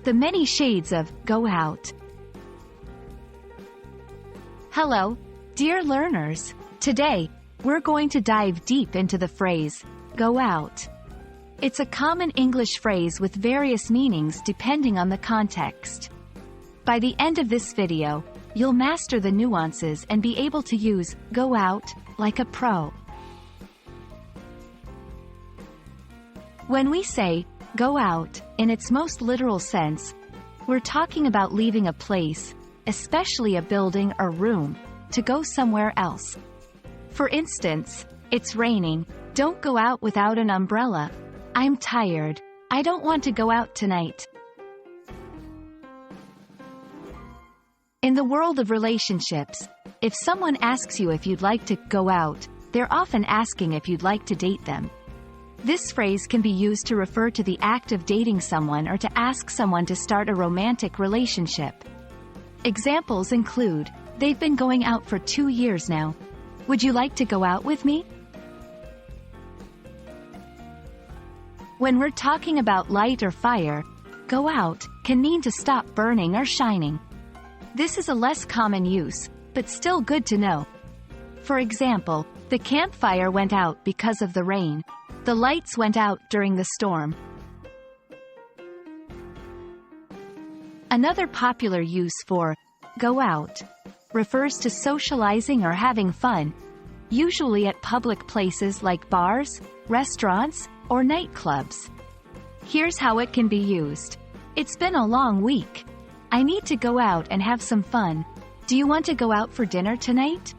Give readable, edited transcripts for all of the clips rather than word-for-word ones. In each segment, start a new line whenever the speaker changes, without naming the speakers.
The many shades of go out. Hello, dear learners. Today, we're going to dive deep into the phrase, go out. It's a common English phrase with various meanings depending on the context. By the end of this video, you'll master the nuances and be able to use go out like a pro. When we say go out, in its most literal sense, we're talking about leaving a place, especially a building or room, to go somewhere else. For instance, it's raining, don't go out without an umbrella. I'm tired, I don't want to go out tonight. In the world of relationships, if someone asks you if you'd like to go out, they're often asking if you'd like to date them. This phrase can be used to refer to the act of dating someone or to ask someone to start a romantic relationship. Examples include, they've been going out for 2 years now. Would you like to go out with me? When we're talking about light or fire, go out can mean to stop burning or shining. This is a less common use, but still good to know. For example, the campfire went out because of the rain. The lights went out during the storm. Another popular use for go out refers to socializing or having fun, usually at public places like bars, restaurants, or nightclubs. Here's how it can be used. It's been a long week. I need to go out and have some fun. Do you want to go out for dinner tonight?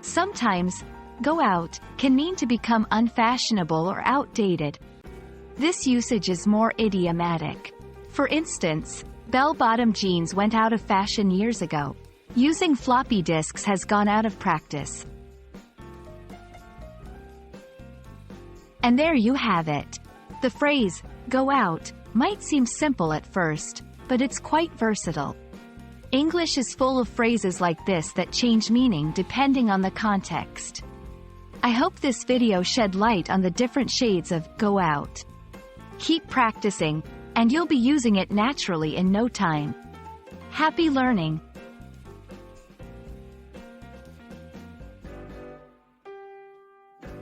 Sometimes, go out can mean to become unfashionable or outdated. This usage is more idiomatic. For instance, bell-bottom jeans went out of fashion years ago. Using floppy disks has gone out of practice. And there you have it. The phrase, go out, might seem simple at first, but it's quite versatile. English is full of phrases like this that change meaning depending on the context. I hope this video shed light on the different shades of go out. Keep practicing, and you'll be using it naturally in no time. Happy learning!